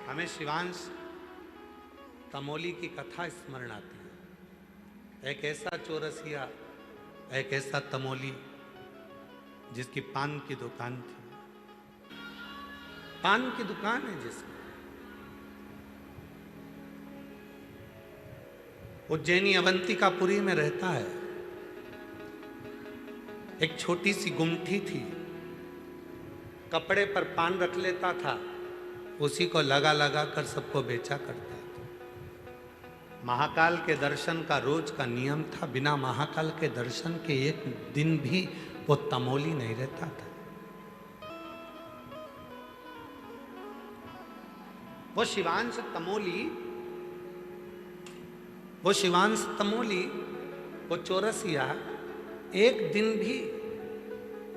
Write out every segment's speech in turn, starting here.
हमें शिवांश तमोली की कथा स्मरण आती है। एक ऐसा चौरसिया, एक ऐसा तमोली जिसकी पान की दुकान थी। पान की दुकान है जिसकी। उज्जैनी अवंतिकापुरी में रहता है। एक छोटी सी गुमठी थी, कपड़े पर पान रख लेता था, उसी को लगा लगा कर सबको बेचा करता था। महाकाल के दर्शन का रोज का नियम था। बिना महाकाल के दर्शन के एक दिन भी वो तमोली नहीं रहता था। वो शिवांश तमोली, वो चौरसिया एक दिन भी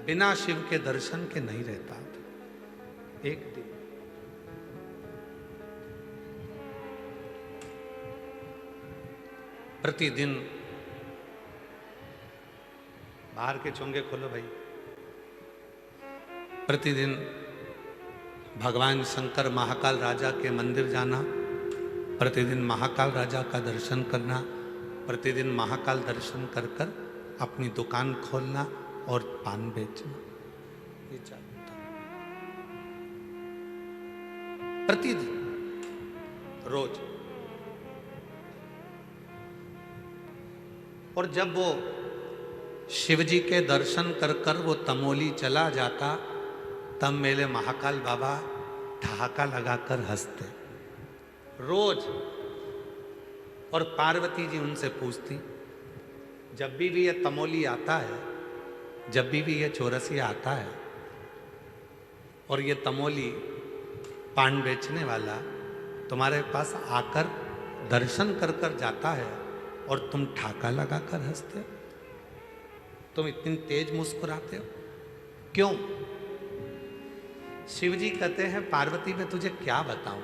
बिना शिव के दर्शन के नहीं रहता था। एक दिन। प्रतिदिन बाहर के चोंगे खोलो भाई। प्रतिदिन भगवान शंकर महाकाल राजा के मंदिर जाना, प्रतिदिन महाकाल राजा का दर्शन करना, प्रतिदिन महाकाल दर्शन कर कर अपनी दुकान खोलना और पान बेचना, ये चालू था प्रतिदिन, रोज। और जब वो शिवजी के दर्शन कर कर वो तमोली चला जाता, तब मेरे महाकाल बाबा ठहाका लगाकर हंसते रोज। और पार्वती जी उनसे पूछती, जब भी ये तमोली आता है, जब भी ये चौरसिया आता है और ये तमोली पान बेचने वाला तुम्हारे पास आकर दर्शन कर कर जाता है और तुम ठाका लगाकर हंसते हो, तुम इतनी तेज मुस्कुराते हो, क्यों? शिवजी कहते हैं, पार्वती मैं तुझे क्या बताऊं,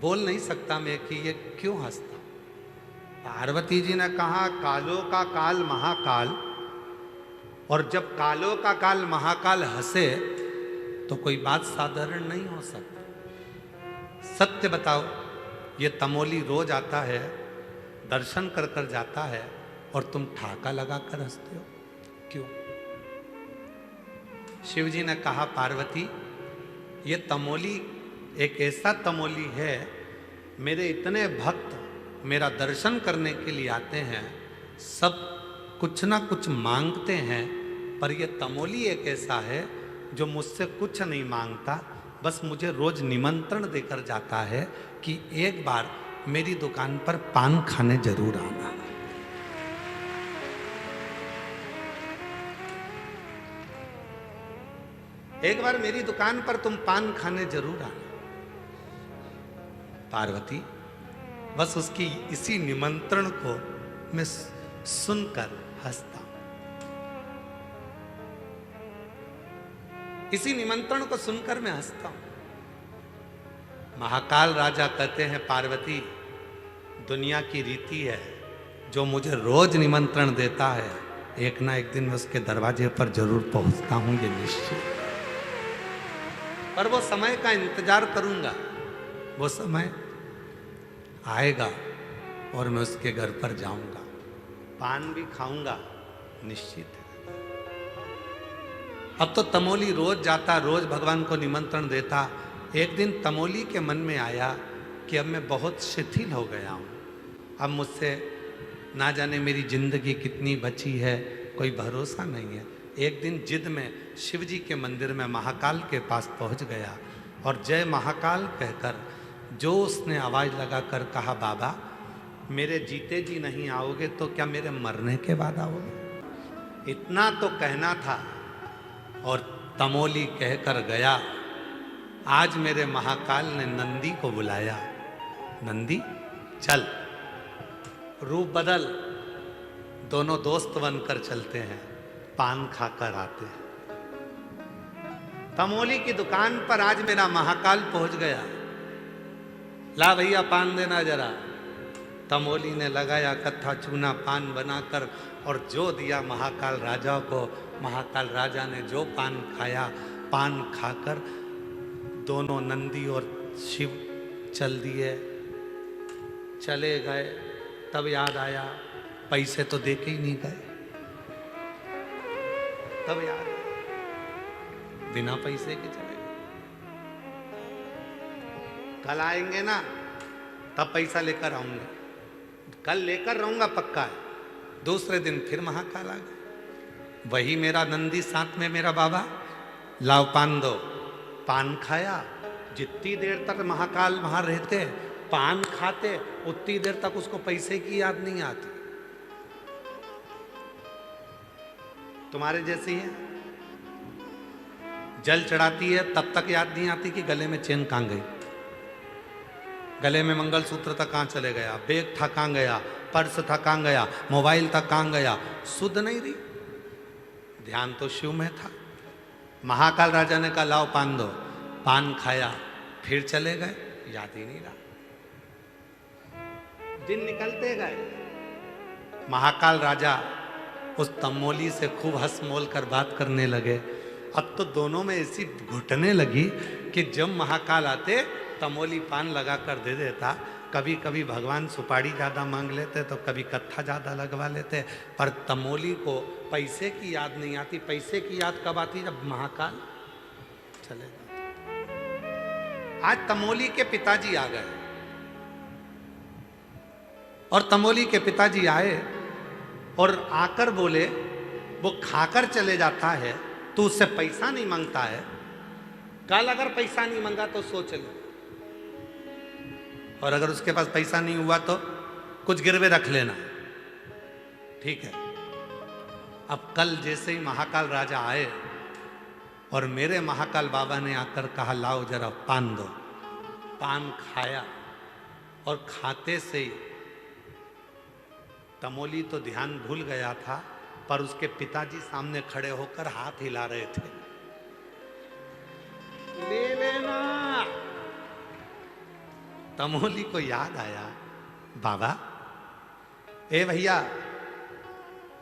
बोल नहीं सकता मैं कि ये क्यों हंसता। पार्वती जी ने कहा, कालों का काल महाकाल, और जब कालों का काल महाकाल हंसे तो कोई बात साधारण नहीं हो सकती। सत्य बताओ, ये तमोली रोज आता है, दर्शन कर कर जाता है, और तुम ठाका लगाकर हंसते हो, क्यों? शिवजी ने कहा, पार्वती ये तमोली एक ऐसा तमोली है, मेरे इतने भक्त मेरा दर्शन करने के लिए आते हैं, सब कुछ ना कुछ मांगते हैं, पर ये तमोली एक ऐसा है जो मुझसे कुछ नहीं मांगता, बस मुझे रोज निमंत्रण देकर जाता है कि एक बार मेरी दुकान पर पान खाने जरूर आना। एक बार मेरी दुकान पर तुम पान खाने जरूर आना। पार्वती बस उसकी इसी निमंत्रण को मैं सुनकर हंसता हूं। इसी निमंत्रण को सुनकर मैं हंसता हूं। महाकाल राजा कहते हैं, पार्वती दुनिया की रीति है, जो मुझे रोज निमंत्रण देता है, एक ना एक दिन मैं उसके दरवाजे पर जरूर पहुंचता हूं, ये निश्चित। पर वो समय का इंतजार करूंगा, वो समय आएगा और मैं उसके घर पर जाऊंगा, पान भी खाऊंगा, निश्चित है। अब तो तमोली रोज जाता, रोज भगवान को निमंत्रण देता। एक दिन तमोली के मन में आया कि अब मैं बहुत शिथिल हो गया हूँ, अब मुझसे ना जाने मेरी जिंदगी कितनी बची है, कोई भरोसा नहीं है। एक दिन जिद में शिवजी के मंदिर में महाकाल के पास पहुँच गया और जय महाकाल कहकर जो उसने आवाज़ लगाकर कहा, बाबा मेरे जीते जी नहीं आओगे तो क्या मेरे मरने के बाद आओगे? इतना तो कहना था और तमोली कहकर गया। आज मेरे महाकाल ने नंदी को बुलाया, नंदी चल, रूप बदल, दोनों दोस्त बनकर चलते हैं, पान खाकर आते हैं। तमोली की दुकान पर आज मेरा महाकाल पहुंच गया, ला भैया पान देना जरा। तमोली ने लगाया कत्था चूना पान बनाकर और जो दिया महाकाल राजा को। महाकाल राजा ने जो पान खाया, पान खाकर दोनों नंदी और शिव चल दिए, चले गए। तब याद आया पैसे तो दे के ही नहीं गए। तब याद आया बिना पैसे के चले गए। कल आएंगे ना तब पैसा लेकर आऊंगा, कल लेकर रहूंगा पक्का है। दूसरे दिन फिर महाकाल आ गए। वही मेरा नंदी, साथ में मेरा बाबा। लाओ पान दो। पान खाया। जितनी देर तक महाकाल वहां रहते पान खाते उतनी देर तक उसको पैसे की याद नहीं आती। तुम्हारे जैसी है, जल चढ़ाती है तब तक याद नहीं आती कि गले में चेन कहां गई, गले में मंगलसूत्र था कहां चले गया, बैग था कहां गया, पर्स था कहां गया, मोबाइल था कहां गया, सुध नहीं रही। ध्यान तो शिव में था। महाकाल राजा ने कहा लाओ पान दो। पान खाया, फिर चले गए, याद ही नहीं रहा। दिन निकलते गए। महाकाल राजा उस तमोली से खूब हंस मोल कर बात करने लगे। अब तो दोनों में ऐसी घुटने लगी कि जब महाकाल आते तमोली पान लगा कर दे देता। कभी कभी भगवान सुपारी ज़्यादा मांग लेते तो कभी कत्था ज़्यादा लगवा लेते, पर तमोली को पैसे की याद नहीं आती। पैसे की याद कब आती? जब महाकाल चले जाते। आज तमोली के पिताजी आ गए और तमोली के पिताजी आए और आकर बोले, वो खाकर चले जाता है तो उससे पैसा नहीं मांगता है। कल अगर पैसा नहीं मांगा तो सोच ले, और अगर उसके पास पैसा नहीं हुआ तो कुछ गिरवे रख लेना, ठीक है। अब कल जैसे ही महाकाल राजा आए और मेरे महाकाल बाबा ने आकर कहा लाओ जरा पान दो। पान खाया और खाते से ही तमोली तो ध्यान भूल गया था, पर उसके पिताजी सामने खड़े होकर हाथ हिला रहे थे, ले लेना। तमोली को याद आया, बाबा, ए भैया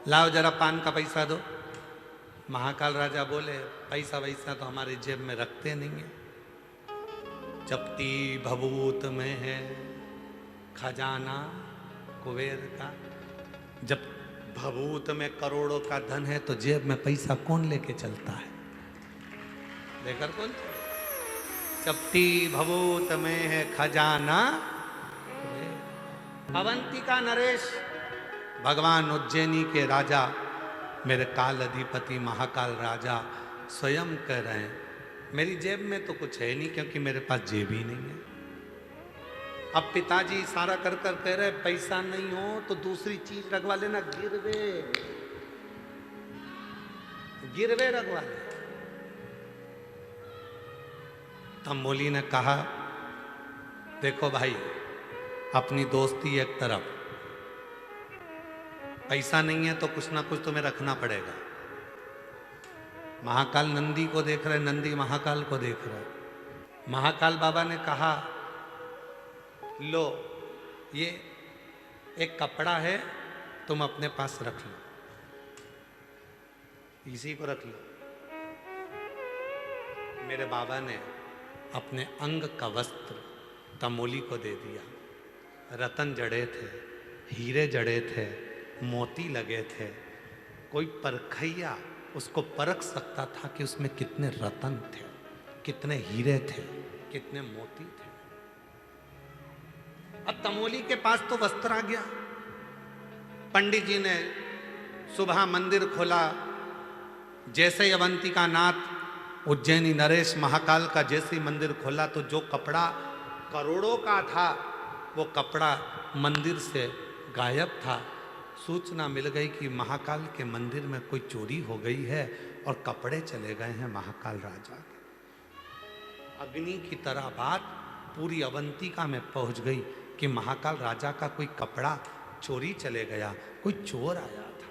लाओ जरा पान का पैसा दो। महाकाल राजा बोले पैसा वैसा तो हमारी जेब में रखते नहीं है। जप्ती भभूत में है खजाना कुबेर का। जब भभूत में करोड़ों का धन है तो जेब में पैसा कौन लेके चलता है? लेकर कौन? जप्ती भभूत में है खजाना। अवंतिका नरेश, भगवान उज्जैनी के राजा, मेरे काल अधिपति महाकाल राजा स्वयं कह रहे हैं मेरी जेब में तो कुछ है नहीं, क्योंकि मेरे पास जेब ही नहीं है। अब पिताजी इशारा कर कर कह रहे पैसा नहीं हो तो दूसरी चीज रखवा लेना, गिरवे, गिरवे रखवा ले। तमोली ने कहा देखो भाई, अपनी दोस्ती एक तरफ, पैसा नहीं है तो कुछ ना कुछ तुम्हें रखना पड़ेगा। महाकाल नंदी को देख रहे, नंदी महाकाल को देख रहे। महाकाल बाबा ने कहा लो ये एक कपड़ा है, तुम अपने पास रख लो, इसी को रख लो। मेरे बाबा ने अपने अंग का वस्त्र तमोली को दे दिया। रतन जड़े थे, हीरे जड़े थे, मोती लगे थे। कोई परखैया उसको परख सकता था कि उसमें कितने रतन थे, कितने हीरे थे, कितने मोती थे। अब तमोली के पास तो वस्त्र आ गया। पंडित जी ने सुबह मंदिर खोला। जैसे ही अवंतिका नाथ उज्जैनी नरेश महाकाल का जैसे ही मंदिर खोला तो जो कपड़ा करोड़ों का था वो कपड़ा मंदिर से गायब था। सूचना मिल गई कि महाकाल के मंदिर में कोई चोरी हो गई है और कपड़े चले गए हैं महाकाल राजा के। अग्नि की तरह बात पूरी अवंतिका में पहुंच गई कि महाकाल राजा का कोई कपड़ा चोरी चले गया, कोई चोर आया था,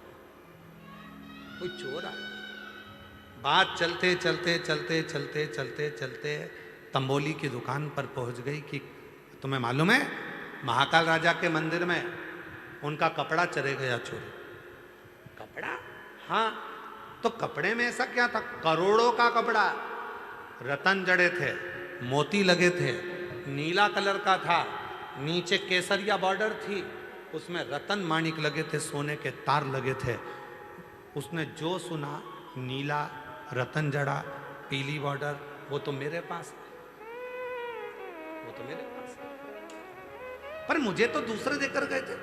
कोई चोर आया। बात चलते चलते चलते चलते चलते चलते तंबोली की दुकान पर पहुंच गई कि तुम्हें मालूम है महाकाल राजा के मंदिर में उनका कपड़ा चले गया चोरी। कपड़ा? हाँ, तो कपड़े में ऐसा क्या था? करोड़ों का कपड़ा, रतन जड़े थे, मोती लगे थे, नीला कलर का था, नीचे केसरिया बॉर्डर थी, उसमें रतन माणिक लगे थे, सोने के तार लगे थे। उसने जो सुना, नीला रतन जड़ा, पीली बॉर्डर, वो तो मेरे पास है, वो तो मेरे पास है। पर मुझे तो दूसरे देकर गए थे।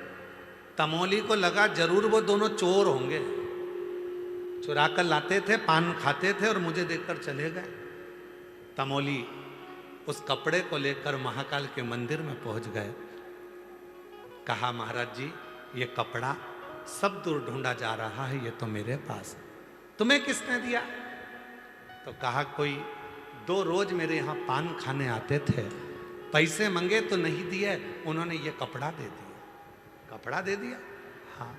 तमोली को लगा जरूर वो दोनों चोर होंगे, चुरा कर लाते थे, पान खाते थे और मुझे देकर चले गए। तमोली उस कपड़े को लेकर महाकाल के मंदिर में पहुंच गए। कहा, महाराज जी, ये कपड़ा सब दूर ढूंढा जा रहा है, ये तो मेरे पास है, तुम्हें किसने दिया? तो कहा, कोई 2 रोज मेरे यहाँ पान खाने आते थे, पैसे मंगे तो नहीं दिए, उन्होंने ये कपड़ा दे दिया। कपड़ा दे दिया? हाँ।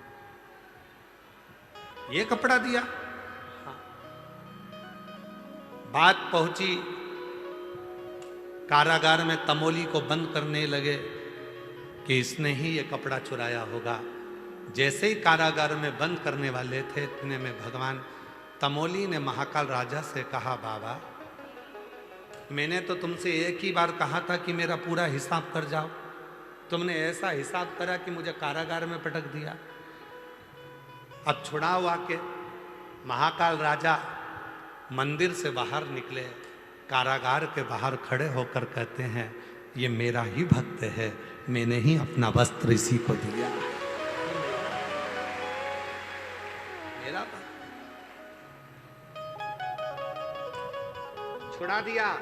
ये कपड़ा दिया? हाँ। बात पहुंची कारागार में, तमोली को बंद करने लगे कि इसने ही ये कपड़ा चुराया होगा। जैसे ही कारागार में बंद करने वाले थे, इतने में भगवान तमोली ने महाकाल राजा से कहा, बाबा, मैंने तो तुमसे एक ही बार कहा था कि मेरा पूरा हिसाब कर जाओ, तुमने ऐसा हिसाब करा कि मुझे कारागार में पटक दिया। अब छुड़ाओ आके। महाकाल राजा मंदिर से बाहर निकले, कारागार के बाहर खड़े होकर कहते हैं, ये मेरा ही भक्त है, मैंने ही अपना वस्त्र इसी को दिया। मेरा छुड़ा दिया।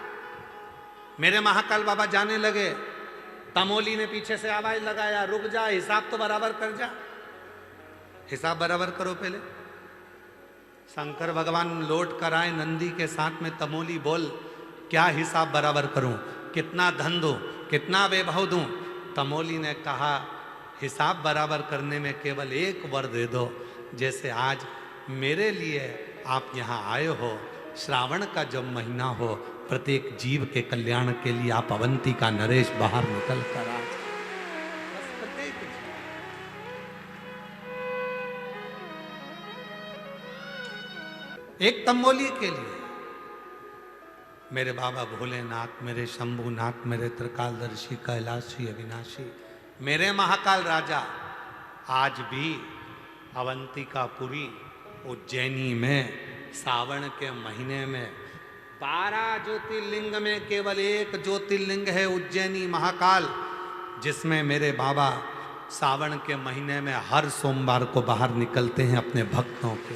मेरे महाकाल बाबा जाने लगे। तमोली ने पीछे से आवाज लगाया, रुक जा, हिसाब तो बराबर कर जा, हिसाब बराबर करो पहले। शंकर भगवान लौट कर आए नंदी के साथ में। तमोली बोल, क्या हिसाब बराबर करूं, कितना धन दूं, कितना वैभव दूं? तमोली ने कहा, हिसाब बराबर करने में केवल एक वर दे दो। जैसे आज मेरे लिए आप यहाँ आए हो, श्रावण का जब महीना हो, प्रत्येक जीव के कल्याण के लिए आप अवंती का नरेश बाहर निकल कर आ। बस प्रत्येक एक तमोली के लिए। मेरे बाबा भोलेनाथ, मेरे शंभुनाथ, मेरे त्रिकालदर्शी, कैलाशी, अविनाशी, मेरे महाकाल राजा, आज भी अवंतिकापुरी उज्जैनी में सावन के महीने में 12 ज्योतिर्लिंग में केवल एक ज्योतिर्लिंग है उज्जैनी महाकाल, जिसमें मेरे बाबा सावन के महीने में हर सोमवार को बाहर निकलते हैं अपने भक्तों के।